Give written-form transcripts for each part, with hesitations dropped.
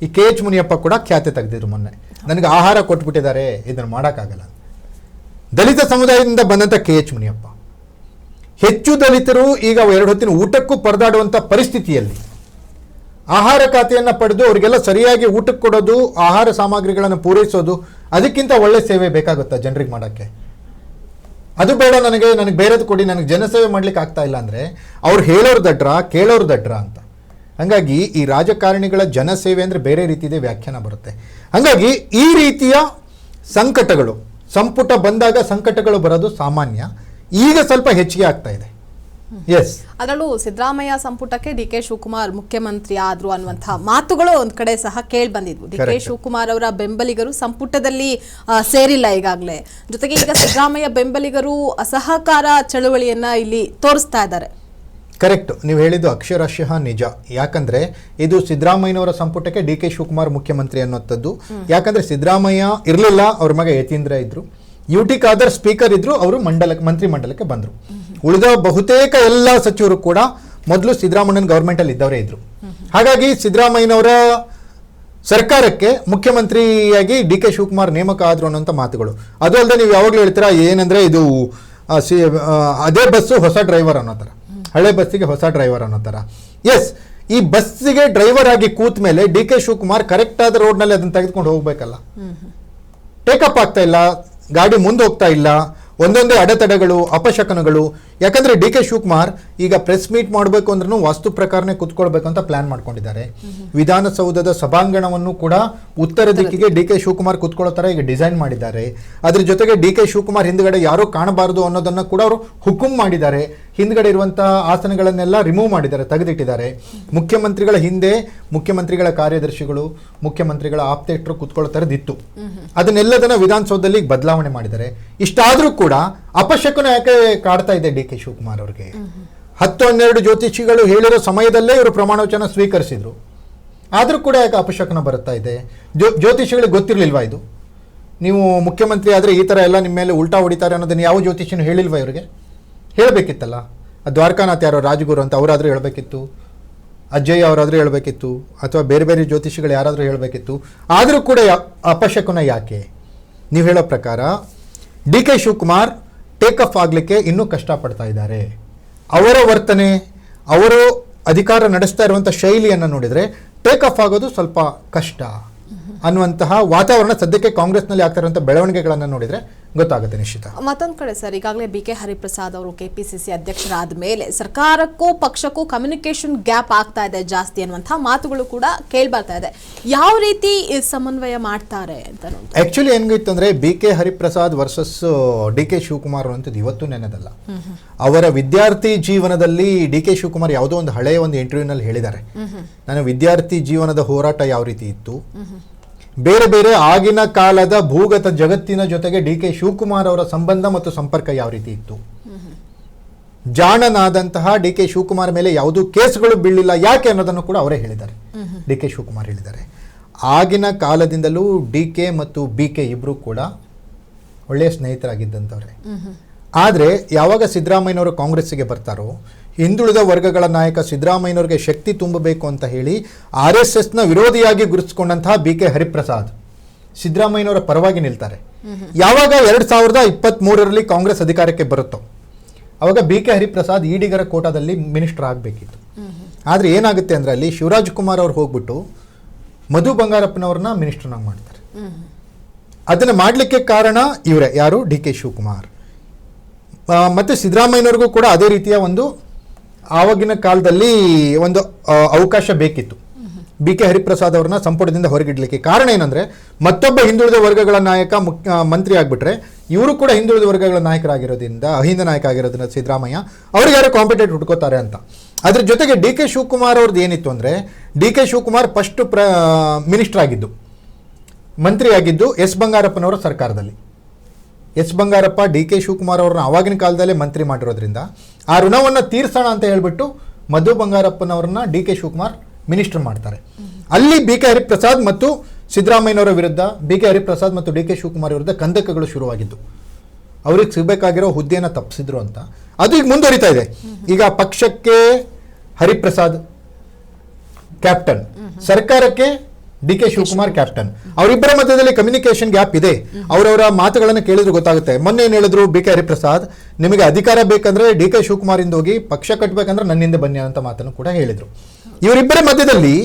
ಈ KH ಮುನಿಯಪ್ಪ ಕೂಡ ಖ್ಯಾತೆ ತೆಗೆದಿದ್ರು ಮೊನ್ನೆ, ನನಗೆ ಆಹಾರ ಕೊಟ್ಬಿಟ್ಟಿದ್ದಾರೆ, ಇದನ್ನು ಮಾಡೋಕ್ಕಾಗಲ್ಲ. ದಲಿತ ಸಮುದಾಯದಿಂದ ಬಂದಂಥ KH ಮುನಿಯಪ್ಪ. ಹೆಚ್ಚು ದಲಿತರು ಈಗ 2 ಹೊತ್ತಿನ ಊಟಕ್ಕೂ ಪರದಾಡುವಂಥ ಪರಿಸ್ಥಿತಿಯಲ್ಲಿ ಆಹಾರ ಖಾತೆಯನ್ನು ಪಡೆದು ಅವರಿಗೆಲ್ಲ ಸರಿಯಾಗಿ ಊಟಕ್ಕೆ ಕೊಡೋದು, ಆಹಾರ ಸಾಮಗ್ರಿಗಳನ್ನು ಪೂರೈಸೋದು, ಅದಕ್ಕಿಂತ ಒಳ್ಳೆ ಸೇವೆ ಬೇಕಾಗುತ್ತಾ ಜನರಿಗೆ ಮಾಡೋಕ್ಕೆ? ಅದು ಬೇಡ, ನನಗೆ ಬೇರೆದು ಕೊಡಿ, ನನಗೆ ಜನಸೇವೆ ಮಾಡ್ಲಿಕ್ಕೆ ಆಗ್ತಾ ಇಲ್ಲ ಅಂದರೆ ಅವ್ರು ಹೇಳೋರು ದಡ್ರ, ಕೇಳೋರು ದಡ್ರ ಅಂತ. ಹಾಗಾಗಿ ಈ ರಾಜಕಾರಣಿಗಳ ಜನಸೇವೆ ಅಂದರೆ ಬೇರೆ ರೀತಿಯ ವ್ಯಾಖ್ಯಾನ ಬರುತ್ತೆ. ಹಾಗಾಗಿ ಈ ರೀತಿಯ ಸಂಕಟಗಳು ಸಂಪುಟ ಬಂದಾಗ ಸಂಕಟಗಳು ಬರೋದು ಸಾಮಾನ್ಯ. ಈಗ ಸ್ವಲ್ಪ ಹೆಚ್ಚಿಗೆ ಆಗ್ತಾ ಇದೆ. ಎಸ್, ಅದರಲ್ಲೂ ಸಿದ್ದರಾಮಯ್ಯ ಸಂಪುಟಕ್ಕೆ DK ಶಿವಕುಮಾರ್ ಮುಖ್ಯಮಂತ್ರಿ ಆದ್ರು ಅನ್ನುವಂತಹ ಮಾತುಗಳು ಒಂದ್ ಕಡೆ ಸಹ ಕೇಳಿ ಬಂದಿದ್ವು. DK ಶಿವಕುಮಾರ್ ಅವರ ಬೆಂಬಲಿಗರು ಸಂಪುಟದಲ್ಲಿ ಸೇರಿಲ್ಲ ಈಗಾಗಲೇ. ಜೊತೆಗೆ ಈಗ ಸಿದ್ದರಾಮಯ್ಯ ಬೆಂಬಲಿಗರು ಅಸಹಕಾರ ಚಳವಳಿಯನ್ನ ಇಲ್ಲಿ ತೋರಿಸ್ತಾ ಇದ್ದಾರೆ. ಕರೆಕ್ಟ್, ನೀವು ಹೇಳಿದ್ದು ಅಕ್ಷರಶಃ ನಿಜ. ಯಾಕಂದ್ರೆ ಇದು ಸಿದ್ದರಾಮಯ್ಯನವರ ಸಂಪುಟಕ್ಕೆ DK ಶಿವಕುಮಾರ್ ಮುಖ್ಯಮಂತ್ರಿ ಅನ್ನೋಂಥದ್ದು. ಯಾಕಂದ್ರೆ ಸಿದ್ದರಾಮಯ್ಯ ಇರಲಿಲ್ಲ, ಅವ್ರ ಮಗ ಯತೀಂದ್ರ ಇದ್ರು, UT ಖಾದರ್ ಸ್ಪೀಕರ್ ಇದ್ರು, ಅವರು ಮಂತ್ರಿ ಮಂಡಲಕ್ಕೆ ಬಂದರು. ಉಳಿದ ಬಹುತೇಕ ಎಲ್ಲ ಸಚಿವರು ಕೂಡ ಮೊದಲು ಸಿದ್ದರಾಮಯ್ಯನ ಗವರ್ಮೆಂಟಲ್ಲಿ ಇದ್ದವರೇ ಇದ್ರು. ಹಾಗಾಗಿ ಸಿದ್ದರಾಮಯ್ಯನವರ ಸರ್ಕಾರಕ್ಕೆ ಮುಖ್ಯಮಂತ್ರಿಯಾಗಿ DK ಶಿವಕುಮಾರ್ ನೇಮಕ ಆದ್ರು ಅನ್ನೋಂಥ ಮಾತುಗಳು. ಅದು ಅಲ್ಲದೆ ನೀವು ಯಾವಾಗಲೂ ಹೇಳ್ತೀರಾ ಏನಂದ್ರೆ ಇದು ಅದೇ ಬಸ್ಸು ಹೊಸ ಡ್ರೈವರ್ ಅನ್ನೋ ಥರ, ಹಳೆ ಬಸ್ಸಿಗೆ ಹೊಸ ಡ್ರೈವರ್ ಅನ್ನೋ ಥರ. ಎಸ್, ಈ ಬಸ್ಸಿಗೆ ಡ್ರೈವರ್ ಆಗಿ ಕೂತ ಮೇಲೆ DK ಶಿವಕುಮಾರ್ ಕರೆಕ್ಟ್ ಆದ ರೋಡ್ನಲ್ಲಿ ಅದನ್ನು ತೆಗೆದುಕೊಂಡು ಹೋಗ್ಬೇಕಲ್ಲ. ಟೇಕಪ್ ಆಗ್ತಾ ಇಲ್ಲ, ಗಾಡಿ ಮುಂದೆ ಹೋಗ್ತಾ ಇಲ್ಲ, ಒಂದೊಂದೇ ಅಡೆತಡೆಗಳು, ಅಪಶಕನಗಳು. ಯಾಕಂದ್ರೆ DK ಶಿವಕುಮಾರ್ ಈಗ ಪ್ರೆಸ್ ಮೀಟ್ ಮಾಡಬೇಕು ಅಂದ್ರೂ ವಾಸ್ತು ಪ್ರಕಾರನೇ ಕುತ್ಕೊಳ್ಬೇಕು ಅಂತ ಪ್ಲಾನ್ ಮಾಡ್ಕೊಂಡಿದ್ದಾರೆ. ವಿಧಾನಸೌಧದ ಸಭಾಂಗಣವನ್ನು ಕೂಡ ಉತ್ತರ ದಿಕ್ಕಿಗೆ DK ಶಿವಕುಮಾರ್ ಕುತ್ಕೊಳ್ಳೋ ತರ ಈಗ ಡಿಸೈನ್ ಮಾಡಿದ್ದಾರೆ. ಅದ್ರ ಜೊತೆಗೆ DK ಶಿವಕುಮಾರ್ ಹಿಂದ್ಗಡೆ ಯಾರೂ ಕಾಣಬಾರದು ಅನ್ನೋದನ್ನ ಕೂಡ ಅವರು ಹುಕುಂ ಮಾಡಿದ್ದಾರೆ. ಹಿಂದ್ಗಡೆ ಇರುವಂತಹ ಆಸನಗಳನ್ನೆಲ್ಲ ರಿಮೂವ್ ಮಾಡಿದ್ದಾರೆ, ತೆಗೆದಿಟ್ಟಿದ್ದಾರೆ. ಮುಖ್ಯಮಂತ್ರಿಗಳ ಹಿಂದೆ ಮುಖ್ಯಮಂತ್ರಿಗಳ ಕಾರ್ಯದರ್ಶಿಗಳು, ಮುಖ್ಯಮಂತ್ರಿಗಳ ಆಪ್ತೇಟರು ಕುತ್ಕೊಳ್ಳೋ ತರದಿತ್ತು. ಅದನ್ನೆಲ್ಲದನ್ನ ವಿಧಾನಸೌಧದಲ್ಲಿ ಬದಲಾವಣೆ ಮಾಡಿದ್ದಾರೆ. ಇಷ್ಟಾದ್ರೂ ಕೂಡ ಅಪಶಕನ ಯಾಕೆ ಕಾಡ್ತಾ ಇದೆ DK ಶಿವಕುಮಾರ್ ಅವರಿಗೆ? 10-12 ಜ್ಯೋತಿಷಿಗಳು ಹೇಳಿರೋ ಸಮಯದಲ್ಲೇ ಇವರು ಪ್ರಮಾಣ ವಚನ ಸ್ವೀಕರಿಸಿದ್ರು. ಆದ್ರೂ ಕೂಡ ಯಾಕೆ ಅಪಶಕನ ಬರುತ್ತಾ ಇದೆ? ಜ್ಯೋತಿಷಿಗಳಿಗೆ ಗೊತ್ತಿರಲಿಲ್ವಾ ಇದು? ನೀವು ಮುಖ್ಯಮಂತ್ರಿ ಆದರೆ ಈ ಥರ ಎಲ್ಲ ನಿಮ್ಮ ಮೇಲೆ ಉಲ್ಟಾ ಹೊಡಿತಾರೆ ಅನ್ನೋದನ್ನು ಯಾವ ಜ್ಯೋತಿಷಿನೂ ಹೇಳಿಲ್ವಾ ಇವರಿಗೆ? ಹೇಳಬೇಕಿತ್ತಲ್ಲ. ದ್ವಾರಕಾನಾಥ್ ಯಾರೋ ರಾಜಗುರು ಅಂತ ಅವರಾದರೂ ಹೇಳಬೇಕಿತ್ತು, ಅಜ್ಜಯ್ಯ ಅವರಾದರೂ ಹೇಳಬೇಕಿತ್ತು, ಅಥವಾ ಬೇರೆ ಬೇರೆ ಜ್ಯೋತಿಷಿಗಳು ಯಾರಾದರೂ ಹೇಳಬೇಕಿತ್ತು. ಆದರೂ ಕೂಡ ಅಪಶಕನ ಯಾಕೆ? ನೀವು ಹೇಳೋ ಪ್ರಕಾರ DK ಶಿವಕುಮಾರ್ ಟೇಕ್ ಆಫ್ ಆಗಲಿಕ್ಕೆ ಇನ್ನೂ ಕಷ್ಟಪಡ್ತಾ ಇದ್ದಾರೆ. ಅವರ ವರ್ತನೆ, ಅವರು ಅಧಿಕಾರ ನಡೆಸ್ತಾ ಇರುವಂಥ ಶೈಲಿಯನ್ನು ನೋಡಿದರೆ ಟೇಕ್ ಆಫ್ ಆಗೋದು ಸ್ವಲ್ಪ ಕಷ್ಟ ಅನ್ನುವಂತಹ ವಾತಾವರಣ ಸದ್ಯಕ್ಕೆ ಕಾಂಗ್ರೆಸ್ನಲ್ಲಿ ಆಗ್ತಾ ಇರುವಂಥ ಬೆಳವಣಿಗೆಗಳನ್ನು ನೋಡಿದರೆ ಗೊತ್ತಾಗುತ್ತೆ ನಿಶ್ಚಿತ. ಮತ್ತೊಂದು ಕಡೆ ಸರ್, ಈಗಾಗಲೇ BK ಹರಿಪ್ರಸಾದ್ ಅವರು KPCC ಅಧ್ಯಕ್ಷರಾದ ಮೇಲೆ ಸರ್ಕಾರಕ್ಕೂ ಪಕ್ಷಕ್ಕೂ ಕಮ್ಯುನಿಕೇಶನ್ ಗ್ಯಾಪ್ ಆಗ್ತಾ ಇದೆ ಜಾಸ್ತಿ ಅನ್ನುವಂತಹ ಮಾತುಗಳು ಕೂಡ ಕೇಳ್ಬರ್ತಾ ಇದೆ. ಯಾವ ರೀತಿ ಸಮನ್ವಯ ಮಾಡ್ತಾರೆ ಅಂತ? ಆಕ್ಚುಲಿ ಹೆಂಗಿತ್ತು ಅಂದ್ರೆ BK Hariprasad versus DK Shivakumar ಅನ್ನೋದು ಇವತ್ತು ನೆನೆದಲ್ಲ. ಅವರ ವಿದ್ಯಾರ್ಥಿ ಜೀವನದಲ್ಲಿ DK ಶಿವಕುಮಾರ್ ಯಾವುದೋ ಒಂದು ಹಳೆಯ ಒಂದು ಇಂಟರ್ವ್ಯೂನಲ್ಲಿ ಹೇಳಿದ್ದಾರೆ, ನಾನು ವಿದ್ಯಾರ್ಥಿ ಜೀವನದ ಹೋರಾಟ ಯಾವ ರೀತಿ ಇತ್ತು, ಬೇರೆ ಬೇರೆ ಆಗಿನ ಕಾಲದ ಭೂಗತ ಜಗತ್ತಿನ ಜೊತೆಗೆ DK ಶಿವಕುಮಾರ್ ಅವರ ಸಂಬಂಧ ಮತ್ತು ಸಂಪರ್ಕ ಯಾವ ರೀತಿ ಇತ್ತು. ಜಾಣನಾದಂತಹ DK ಶಿವಕುಮಾರ್ ಮೇಲೆ ಯಾವುದೂ ಕೇಸ್ಗಳು ಬೀಳಿಲ್ಲ ಯಾಕೆ ಅನ್ನೋದನ್ನು ಕೂಡ ಅವರೇ ಹೇಳಿದ್ದಾರೆ, DK ಶಿವಕುಮಾರ್ ಹೇಳಿದ್ದಾರೆ. ಆಗಿನ ಕಾಲದಿಂದಲೂ DK ಮತ್ತು BK ಇಬ್ಬರು ಕೂಡ ಒಳ್ಳೆಯ ಸ್ನೇಹಿತರಾಗಿದ್ದಂಥವ್ರೆ. ಆದರೆ ಯಾವಾಗ ಸಿದ್ದರಾಮಯ್ಯನವರು ಕಾಂಗ್ರೆಸ್ಸಿಗೆ ಬರ್ತಾರೋ, ಹಿಂದುಳಿದ ವರ್ಗಗಳ ನಾಯಕ ಸಿದ್ದರಾಮಯ್ಯನವರಿಗೆ ಶಕ್ತಿ ತುಂಬಬೇಕು ಅಂತ ಹೇಳಿ RSSನ ವಿರೋಧಿಯಾಗಿ ಗುರುತಿಸಿಕೊಂಡಂತಹ BK ಹರಿಪ್ರಸಾದ್ ಸಿದ್ದರಾಮಯ್ಯನವರ ಪರವಾಗಿ ನಿಲ್ತಾರೆ. ಯಾವಾಗ 2023ರಲ್ಲಿ ಕಾಂಗ್ರೆಸ್ ಅಧಿಕಾರಕ್ಕೆ ಬರುತ್ತೋ ಅವಾಗ BK ಹರಿಪ್ರಸಾದ್ ಈಡಿಗರ ಕೋಟಾದಲ್ಲಿ ಮಿನಿಸ್ಟರ್ ಆಗಬೇಕಿತ್ತು. ಆದರೆ ಏನಾಗುತ್ತೆ ಅಂದರೆ ಅಲ್ಲಿ ಶಿವರಾಜ್ ಕುಮಾರ್ ಅವ್ರು ಹೋಗ್ಬಿಟ್ಟು ಮಧು ಬಂಗಾರಪ್ಪನವ್ರನ್ನ ಮಿನಿಸ್ಟರ್ನಾಗಿ ಮಾಡ್ತಾರೆ. ಅದನ್ನು ಮಾಡಲಿಕ್ಕೆ ಕಾರಣ ಇವರೇ, ಯಾರು? DK ಶಿವಕುಮಾರ್. ಮತ್ತು ಸಿದ್ದರಾಮಯ್ಯನವ್ರಿಗೂ ಕೂಡ ಅದೇ ರೀತಿಯ ಒಂದು ಆವಾಗಿನ ಕಾಲದಲ್ಲಿ ಒಂದು ಅವಕಾಶ ಬೇಕಿತ್ತು BK ಹರಿಪ್ರಸಾದ್ ಅವ್ರನ್ನ ಸಂಪುಟದಿಂದ ಹೊರಗಿಡ್ಲಿಕ್ಕೆ. ಕಾರಣ ಏನಂದರೆ ಮತ್ತೊಬ್ಬ ಹಿಂದುಳಿದ ವರ್ಗಗಳ ನಾಯಕ ಮಂತ್ರಿ ಆಗಿಬಿಟ್ರೆ ಇವರು ಕೂಡ ಹಿಂದುಳಿದ ವರ್ಗಗಳ ನಾಯಕರಾಗಿರೋದ್ರಿಂದ, ಅಹಿಂದ ನಾಯಕ ಆಗಿರೋದ್ರಿಂದ ಸಿದ್ದರಾಮಯ್ಯ ಅವ್ರಿಗೆ ಯಾರು ಕಾಂಪಿಟೇಟ್ ಹುಡ್ಕೋತಾರೆ ಅಂತ. ಅದ್ರ ಜೊತೆಗೆ DK ಶಿವಕುಮಾರ್ ಅವ್ರದ್ದು ಏನಿತ್ತು ಅಂದರೆ, DK ಶಿವಕುಮಾರ್ ಫಸ್ಟ್ ಮಿನಿಸ್ಟರ್ ಆಗಿದ್ದು, ಮಂತ್ರಿ ಆಗಿದ್ದು S ಬಂಗಾರಪ್ಪನವರ ಸರ್ಕಾರದಲ್ಲಿ. S ಬಂಗಾರಪ್ಪ DK ಶಿವಕುಮಾರ್ ಅವ್ರನ್ನ ಆವಾಗಿನ ಕಾಲದಲ್ಲೇ ಮಂತ್ರಿ ಮಾಡಿರೋದ್ರಿಂದ ಆ ಋಣವನ್ನು ತೀರ್ಸೋಣ ಅಂತ ಹೇಳ್ಬಿಟ್ಟು ಮಧು ಬಂಗಾರಪ್ಪನವ್ರನ್ನ DK ಶಿವಕುಮಾರ್ ಮಿನಿಸ್ಟರ್ ಮಾಡ್ತಾರೆ. ಅಲ್ಲಿ BK ಹರಿಪ್ರಸಾದ್ ಮತ್ತು ಸಿದ್ದರಾಮಯ್ಯನವರ ವಿರುದ್ಧ, BK ಹರಿಪ್ರಸಾದ್ ಮತ್ತು DK ಶಿವಕುಮಾರ್ ವಿರುದ್ಧ ಕಂದಕಗಳು ಶುರುವಾಗಿದ್ದು, ಅವ್ರಿಗೆ ಸಿಗಬೇಕಾಗಿರೋ ಹುದ್ದೆಯನ್ನು ತಪ್ಪಿಸಿದ್ರು ಅಂತ. ಅದು ಈಗ ಮುಂದುವರಿತಾ ಇದೆ. ಈಗ ಪಕ್ಷಕ್ಕೆ ಹರಿಪ್ರಸಾದ್ ಕ್ಯಾಪ್ಟನ್, ಸರ್ಕಾರಕ್ಕೆ ಡಿ ಕೆ ಶಿವಕುಮಾರ್ ಕ್ಯಾಪ್ಟನ್. ಅವರಿಬ್ಬರ ಮಧ್ಯದಲ್ಲಿ ಕಮ್ಯುನಿಕೇಶನ್ ಗ್ಯಾಪ್ ಇದೆ. ಅವರವರ ಮಾತುಗಳನ್ನು ಕೇಳಿದ್ರು ಗೊತ್ತಾಗುತ್ತೆ. ಮೊನ್ನೆ ಏನ್ ಹೇಳಿದ್ರು ಬಿ ಕೆ ಹರಿಪ್ರಸಾದ್, ನಿಮಗೆ ಅಧಿಕಾರ ಬೇಕಂದ್ರೆ ಡಿ ಕೆ ಶಿವಕುಮಾರ್ ಇಂದ ಹೋಗಿ, ಪಕ್ಷ ಕಟ್ಟಬೇಕಂದ್ರೆ ನನ್ನಿಂದ ಬನ್ನಿ ಅಂತ ಮಾತನ್ನು ಕೂಡ ಹೇಳಿದ್ರು. ಇವರಿಬ್ಬರ ಮಧ್ಯದಲ್ಲಿ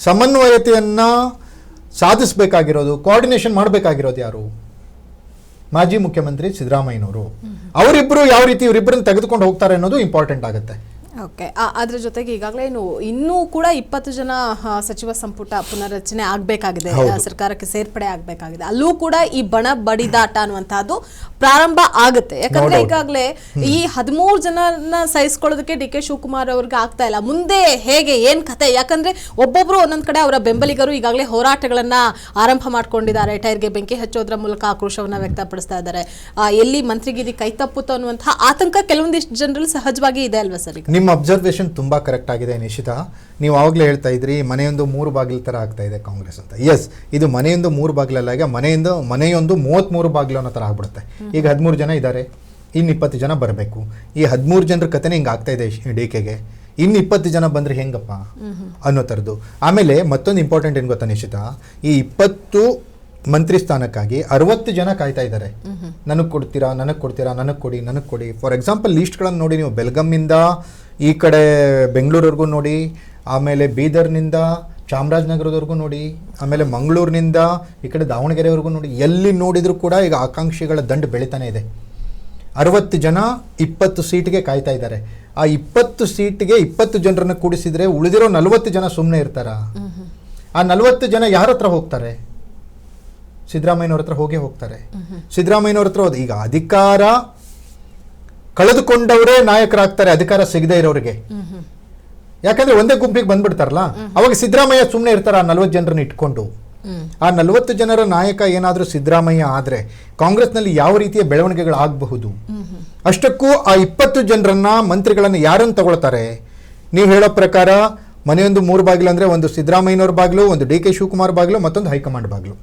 ಸಮನ್ವಯತೆಯನ್ನ ಸಾಧಿಸಬೇಕಾಗಿರೋದು, ಕೋಆರ್ಡಿನೇಷನ್ ಮಾಡಬೇಕಾಗಿರೋದು ಯಾರು? ಮಾಜಿ ಮುಖ್ಯಮಂತ್ರಿ ಸಿದ್ದರಾಮಯ್ಯನವರು. ಅವರಿಬ್ಬರು ಯಾವ ರೀತಿ ಇವರಿಬ್ಬರನ್ನ ತೆಗೆದುಕೊಂಡು ಹೋಗ್ತಾರೆ ಅನ್ನೋದು ಇಂಪಾರ್ಟೆಂಟ್ ಆಗುತ್ತೆ. ಓಕೆ, ಅದ್ರ ಜೊತೆಗೆ ಈಗಾಗಲೇ ಇನ್ನೂ ಕೂಡ 20 ಜನ ಸಚಿವ ಸಂಪುಟ ಪುನರ್ರಚನೆ ಆಗಬೇಕಾಗಿದೆ, ಸರ್ಕಾರಕ್ಕೆ ಸೇರ್ಪಡೆ ಆಗಬೇಕಾಗಿದೆ. ಅಲ್ಲೂ ಕೂಡ ಈ ಬಣ ಬಡಿದಾಟ ಅನ್ನುವಂತಹದ್ದು ಪ್ರಾರಂಭ ಆಗುತ್ತೆ. ಯಾಕಂದ್ರೆ ಈಗಾಗಲೇ ಈ 13 ಜನನ ಸಹಿಸ್ಕೊಳ್ಳೋದಕ್ಕೆ ಡಿ ಕೆ ಶಿವಕುಮಾರ್ ಅವ್ರಿಗೆ ಆಗ್ತಾ ಇಲ್ಲ. ಮುಂದೆ ಹೇಗೆ, ಏನ್ ಕತೆ? ಯಾಕಂದ್ರೆ ಒಬ್ಬೊಬ್ರು ಒಂದೊಂದ್ ಕಡೆ ಅವರ ಬೆಂಬಲಿಗರು ಈಗಾಗಲೇ ಹೋರಾಟಗಳನ್ನ ಆರಂಭ ಮಾಡ್ಕೊಂಡಿದ್ದಾರೆ. ಟೈರ್ಗೆ ಬೆಂಕಿ ಹಚ್ಚೋದ್ರ ಮೂಲಕ ಆಕ್ರೋಶವನ್ನ ವ್ಯಕ್ತಪಡಿಸ್ತಾ ಇದ್ದಾರೆ. ಎಲ್ಲಿ ಮಂತ್ರಿಗಿರಿ ಕೈ ತಪ್ಪುತ್ತೋ ಅನ್ನುವಂತಹ ಆತಂಕ ಕೆಲವೊಂದಿಷ್ಟು ಜನರಲ್ಲಿ ಸಹಜವಾಗಿ ಇದೆ ಅಲ್ವಾ ಸರ್? ನಿಮ್ಮ ಅಬ್ಸರ್ವೇಷನ್ ತುಂಬಾ ಕರೆಕ್ಟ್ ಆಗಿದೆ ನಿಶಿತಾ. ನೀವು ಆವಾಗಲೇ ಹೇಳ್ತಾ ಇದ್ರಿ ಮನೆಯೊಂದು 3 ಬಾಗಿಲು ತರ ಆಗ್ತಾ ಇದೆ ಕಾಂಗ್ರೆಸ್ ಅಂತ. ಎಸ್, ಇದು ಮನೆಯೊಂದು 3 ಬಾಗಿಲಲ್ಲ, ಮನೆಯೊಂದು 33 ಬಾಗಿಲು ಅನ್ನೋ ತರ ಆಗ್ಬಿಡುತ್ತೆ. ಈಗ 13 ಜನ ಇದ್ದಾರೆ, ಇನ್ನು 20 ಜನ ಬರಬೇಕು. ಈ 13 ಜನರ ಕಥೆನೇ ಹಿಂಗೆ ಆಗ್ತಾ ಇದೆ ಡಿ ಕೆಗೆ. ಇನ್ನು 20 ಜನ ಬಂದ್ರೆ ಹೆಂಗಪ್ಪ ಅನ್ನೋ ಥರದ್ದು. ಆಮೇಲೆ ಮತ್ತೊಂದು ಇಂಪಾರ್ಟೆಂಟ್ ಏನು ಗೊತ್ತಾ ನಿಶಿತಾ, ಈ 20 ಮಂತ್ರಿ ಸ್ಥಾನಕ್ಕಾಗಿ 60 ಜನ ಕಾಯ್ತಾ ಇದ್ದಾರೆ. ನನಗೆ ಕೊಡ್ತೀರಾ, ನನಗೆ ಕೊಡ್ತೀರಾ, ನನಗೆ ಕೊಡಿ. ಫಾರ್ ಎಕ್ಸಾಂಪಲ್ ಲೀಸ್ಟ್ಗಳನ್ನು ನೋಡಿ ನೀವು, ಬೆಲ್ಗಮ್ಮಿಂದ ಈ ಕಡೆ ಬೆಂಗಳೂರವರೆಗೂ ನೋಡಿ, ಆಮೇಲೆ ಬೀದರ್ನಿಂದ ಚಾಮರಾಜನಗರದವರೆಗೂ ನೋಡಿ, ಆಮೇಲೆ ಮಂಗಳೂರಿನಿಂದ ಈ ಕಡೆ ದಾವಣಗೆರೆವರೆಗೂ ನೋಡಿ. ಎಲ್ಲಿ ನೋಡಿದ್ರು ಕೂಡ ಈಗ ಆಕಾಂಕ್ಷಿಗಳ ದಂಡು ಬೆಳೀತಾನೆ ಇದೆ. 60 ಜನ 20 ಸೀಟ್ಗೆ ಕಾಯ್ತಾ ಇದ್ದಾರೆ. ಆ 20 ಸೀಟ್ಗೆ 20 ಜನರನ್ನ ಕೂಡಿಸಿದ್ರೆ ಉಳಿದಿರೋ 40 ಜನ ಸುಮ್ಮನೆ ಇರ್ತಾರ? ಆ 40 ಜನ ಯಾರ ಹತ್ರ ಹೋಗ್ತಾರೆ? ಸಿದ್ದರಾಮಯ್ಯನವ್ರ ಹತ್ರ ಹೋಗ್ತಾರೆ. ಸಿದ್ದರಾಮಯ್ಯನವ್ರ ಹತ್ರ ಈಗ ಅಧಿಕಾರ ಕಳೆದುಕೊಂಡವರೇ ನಾಯಕರಾಗ್ತಾರೆ, ಅಧಿಕಾರ ಸಿಗದೆ ಇರೋರಿಗೆ. ಯಾಕಂದ್ರೆ ಒಂದೇ ಗುಂಪಿಗೆ ಬಂದ್ಬಿಡ್ತಾರಲ್ಲ, ಅವಾಗ ಸಿದ್ದರಾಮಯ್ಯ ಸುಮ್ಮನೆ ಇರ್ತಾರ ಆ 40 ಜನರನ್ನ ಇಟ್ಕೊಂಡು. ಆ 40 ಜನರ ನಾಯಕ ಏನಾದ್ರೂ ಸಿದ್ದರಾಮಯ್ಯ ಆದ್ರೆ ಕಾಂಗ್ರೆಸ್ನಲ್ಲಿ ಯಾವ ರೀತಿಯ ಬೆಳವಣಿಗೆಗಳಾಗಬಹುದು? ಅಷ್ಟಕ್ಕೂ ಆ 20 ಜನರನ್ನ, ಮಂತ್ರಿಗಳನ್ನ ಯಾರನ್ನು ತಗೊಳ್ತಾರೆ? ನೀವು ಹೇಳೋ ಪ್ರಕಾರ ಮನೆಯೊಂದು 3 ಬಾಗಿಲು ಅಂದ್ರೆ ಒಂದು ಸಿದ್ದರಾಮಯ್ಯನವ್ರ ಬಾಗಿಲು, ಒಂದು ಡಿ ಕೆ ಶಿವಕುಮಾರ್ ಬಾಗಿಲು, ಮತ್ತೊಂದು ಹೈಕಮಾಂಡ್ ಬಾಗಿಲು.